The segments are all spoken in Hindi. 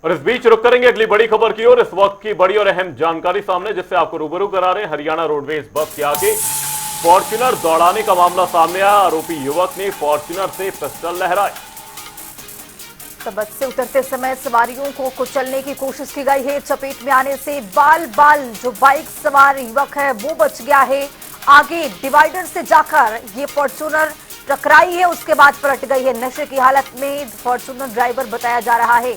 और इस बीच रुक करेंगे अगली बड़ी खबर की ओर। इस वक्त की बड़ी और अहम जानकारी सामने जिससे आपको रूबरू करा रहे हैं। हरियाणा रोडवेज बस के आगे फॉर्च्यूनर दौड़ाने का मामला सामने आया। आरोपी युवक ने फॉर्च्यूनर से पिस्टल लहराए। तो बस से उतरते समय सवारियों को कुचलने की कोशिश की गई है। चपेट में आने से बाल बाल जो बाइक सवार युवक है वो बच गया है। आगे डिवाइडर से जाकर ये फॉर्च्यूनर टकराई है, उसके बाद पलट गई है। नशे की हालत में फॉर्च्यूनर ड्राइवर बताया जा रहा है।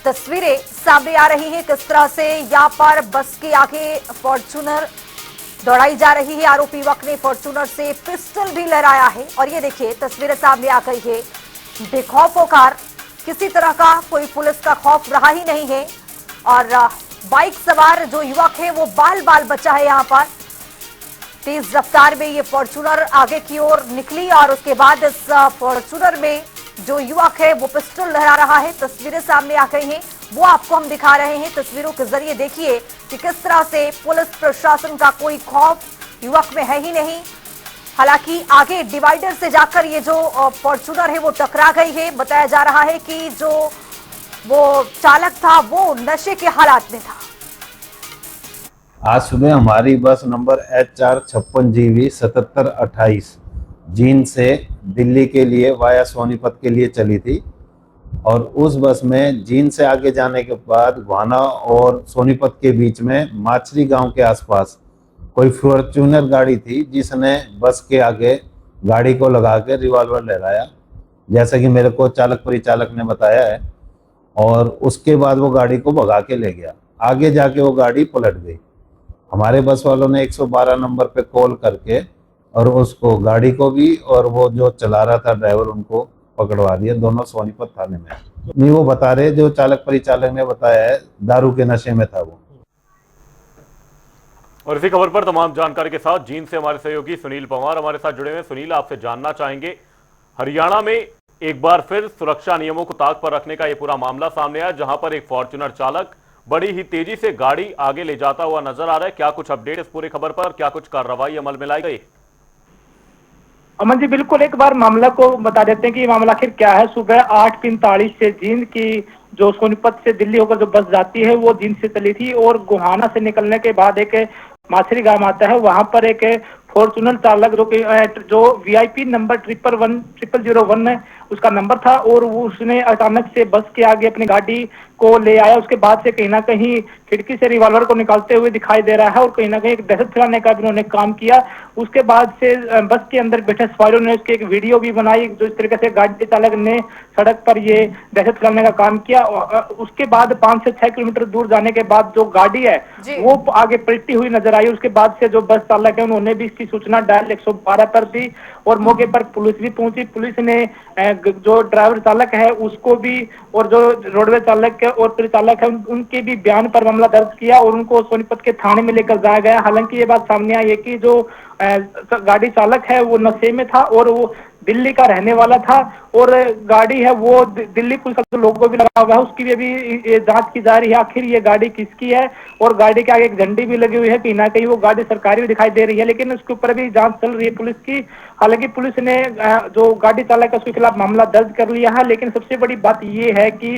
तस्वीरें सामने आ रही हैं किस तरह से यहाँ पर बस के आगे फॉर्च्यूनर दौड़ाई जा रही है। आरोपी युवक ने फॉर्च्यूनर से पिस्टल भी लहराया है और ये देखिए तस्वीरें सामने आ गई है। बेखौफ होकर, किसी तरह का कोई पुलिस का खौफ रहा ही नहीं है और बाइक सवार जो युवक है वो बाल बाल बचा है। यहाँ पर तेज रफ्तार में ये फॉर्च्यूनर आगे की ओर निकली और उसके बाद इस फॉर्च्यूनर में जो युवक है वो पिस्टल लहरा रहा है। तस्वीरें सामने आ गई हैं, वो आपको हम दिखा रहे हैं। तस्वीरों के जरिए देखिए कि किस तरह से पुलिस प्रशासन का कोई खौफ युवक में है ही नहीं। हालांकि आगे डिवाइडर से जाकर ये जो फॉर्च्यूनर है वो टकरा गई है। बताया जा रहा है कि जो वो चालक था वो नशे के हालात में था। आज सुबह हमारी बस नंबर HR56GV 7728 जींद से दिल्ली के लिए वाया सोनीपत के लिए चली थी और उस बस में जींद से आगे जाने के बाद घवाना और सोनीपत के बीच में माचरी गांव के आसपास कोई फॉर्च्यूनर गाड़ी थी जिसने बस के आगे गाड़ी को लगा के रिवॉल्वर लहराया, जैसा कि मेरे को चालक परिचालक ने बताया है। और उसके बाद वो गाड़ी को भगा के ले गया। आगे जाके वो गाड़ी पलट गई। हमारे बस वालों ने 112 नंबर पे कॉल करके और उसको गाड़ी को भी और वो जो चला रहा था ड्राइवर उनको पकड़वा दिया। दोनों सोनीपत थाने में नहीं, वो बता रहे जो चालक परिचालक ने बताया है दारू के नशे में था वो। और इसी खबर पर तमाम जानकारी के साथ जींद से हमारे सहयोगी सुनील पंवार हमारे साथ जुड़े हुए। सुनील, आपसे जानना चाहेंगे, हरियाणा में एक बार फिर सुरक्षा नियमों को ताक पर रखने का यह पूरा मामला सामने आया, जहां पर एक फॉर्च्यूनर चालक बड़ी ही तेजी से गाड़ी आगे ले जाता हुआ नजर आ रहा है। क्या कुछ अपडेट इस पूरी खबर पर, क्या कुछ कार्रवाई अमल में लाई गई? अमन जी, बिल्कुल एक बार मामला को बता देते हैं कि मामला आखिर क्या है। सुबह 8:45 से जींद की जो सोनीपत से दिल्ली होकर जो बस जाती है वो जींद से चली थी और गोहाना से निकलने के बाद एक माछरी गांव आता है, वहां पर एक फॉर्च्यूनर चालक जो VIP नंबर 111 है उसका नंबर था और वो उसने अचानक से बस के आगे अपनी गाड़ी को ले आया। उसके बाद से कहीं ना कहीं खिड़की से रिवॉल्वर को निकालते हुए दिखाई दे रहा है और कहीं ना कहीं एक दहशत फैलाने का भी उन्होंने काम किया। उसके बाद से बस के अंदर बैठे सवारियों ने उसकी एक वीडियो भी बनाई, जो इस तरीके से गाड़ी चालक ने सड़क पर ये दहशत फैलाने का काम किया। उसके बाद 5 से 6 किलोमीटर दूर जाने के बाद जो गाड़ी है वो आगे पलटी हुई नजर आई। उसके बाद से जो बस चालक है उन्होंने भी इसकी सूचना डायल 112 पर दी और मौके पर पुलिस भी पहुंची। पुलिस ने जो ड्राइवर चालक है उसको भी और जो रोडवेज चालक है और परिचालक है उनके भी बयान पर मामला दर्ज किया और उनको सोनीपत के थाने में लेकर जाया गया। हालांकि ये बात सामने आई है कि जो गाड़ी चालक है वो नशे में था और वो दिल्ली का रहने वाला था और गाड़ी है वो दिल्ली पुलिस का लोगो भी लगा हुआ है, उसकी भी अभी जांच की जा रही है आखिर ये गाड़ी किसकी है। और गाड़ी के आगे एक झंडी भी लगी हुई है, कहीं ना कहीं वो गाड़ी सरकारी भी दिखाई दे रही है, लेकिन उसके ऊपर भी जांच चल रही है पुलिस की। हालांकि पुलिस ने जो गाड़ी चालक है उसके खिलाफ मामला दर्ज कर लिया है, लेकिन सबसे बड़ी बात ये है कि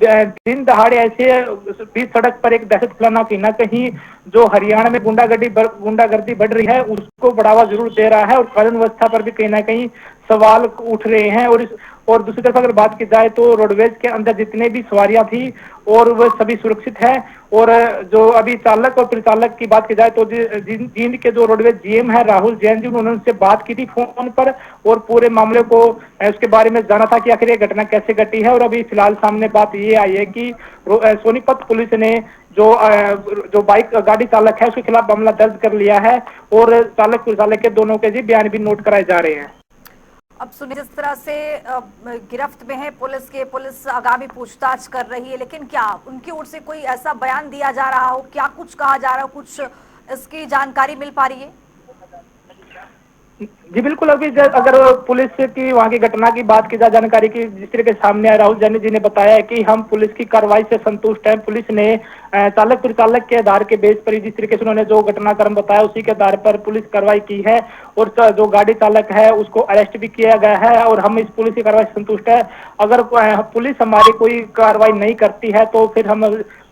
दिन दहाड़े ऐसे बीच सड़क पर एक दहशत फैलाना कहीं ना कहीं जो हरियाणा में गुंडागर्दी बढ़ रही है उसको बढ़ावा जरूर दे रहा है और कानून व्यवस्था पर भी कहीं ना कहीं सवाल उठ रहे हैं। और दूसरी तरफ अगर बात की जाए तो रोडवेज के अंदर जितने भी सवारियां थी और वह सभी सुरक्षित है। और जो अभी चालक और परिचालक की बात की जाए तो जींद के जो रोडवेज GM है राहुल जैन जी, उन्होंने उनसे बात की थी फोन पर और पूरे मामले को उसके बारे में जाना था कि आखिर ये घटना कैसे घटी है। और अभी फिलहाल सामने बात ये आई है कि सोनीपत पुलिस ने जो बाइक गाड़ी चालक है उसके खिलाफ मामला दर्ज कर लिया है और चालक परिचालक के दोनों के बयान भी नोट कराए जा रहे हैं। अब सुनिए, जिस तरह से गिरफ्त में है पुलिस आगामी पूछताछ कर रही है, लेकिन क्या उनकी ओर से कोई ऐसा बयान दिया जा रहा हो, क्या कुछ कहा जा रहा हो, कुछ इसकी जानकारी मिल पा रही है? जी बिल्कुल, अभी अगर पुलिस की वहाँ की घटना की बात की जाए, जानकारी की जिस तरीके से सामने आया, राहुल जानी जी ने बताया है कि हम पुलिस की कार्रवाई से संतुष्ट हैं। पुलिस ने चालक परिचालक के आधार के बेस पर ही जिस तरीके से उन्होंने जो घटनाक्रम बताया उसी के आधार पर पुलिस कार्रवाई की है और जो गाड़ी चालक है उसको अरेस्ट भी किया गया है और हम इस पुलिस की कार्रवाई से संतुष्ट है। अगर पुलिस हमारी कोई कार्रवाई नहीं करती है तो फिर हम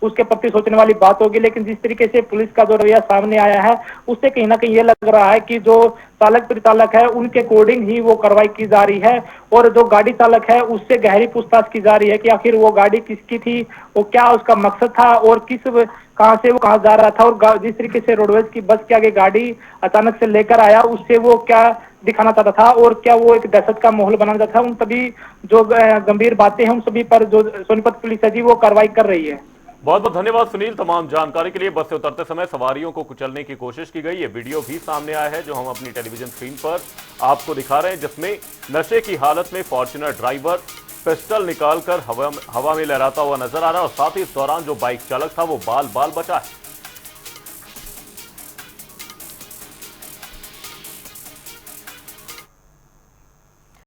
उसके प्रति सोचने वाली बात होगी, लेकिन जिस तरीके से पुलिस का जो रवैया सामने आया है उससे कहीं ना कहीं ये लग रहा है कि जो चालक परिचालक है उनके अकॉर्डिंग ही वो कार्रवाई की जा रही है और जो गाड़ी चालक है उससे गहरी पूछताछ की जा रही है कि आखिर वो गाड़ी किसकी थी, वो क्या उसका मकसद था और कहां से वो कहां जा रहा था और जिस तरीके से रोडवेज की बस के आगे गाड़ी अचानक से लेकर आया उससे वो क्या दिखाना चाहता था और क्या वो एक दहशत का माहौल बनाना चाहता था। उन सभी जो गंभीर बातें हैं उन सभी पर जो सोनीपत पुलिस है जी वो कार्रवाई कर रही है। बहुत बहुत धन्यवाद सुनील, तमाम जानकारी के लिए। बस से उतरते समय सवारियों को कुचलने की कोशिश की गई, ये वीडियो भी सामने आया है जो हम अपनी टेलीविजन स्क्रीन पर आपको दिखा रहे हैं, जिसमें नशे की हालत में फॉर्च्यूनर ड्राइवर पिस्टल निकालकर हवा में लहराता हुआ नजर आ रहा है और साथ ही इस दौरान जो बाइक चालक था वो बाल बाल बचा है।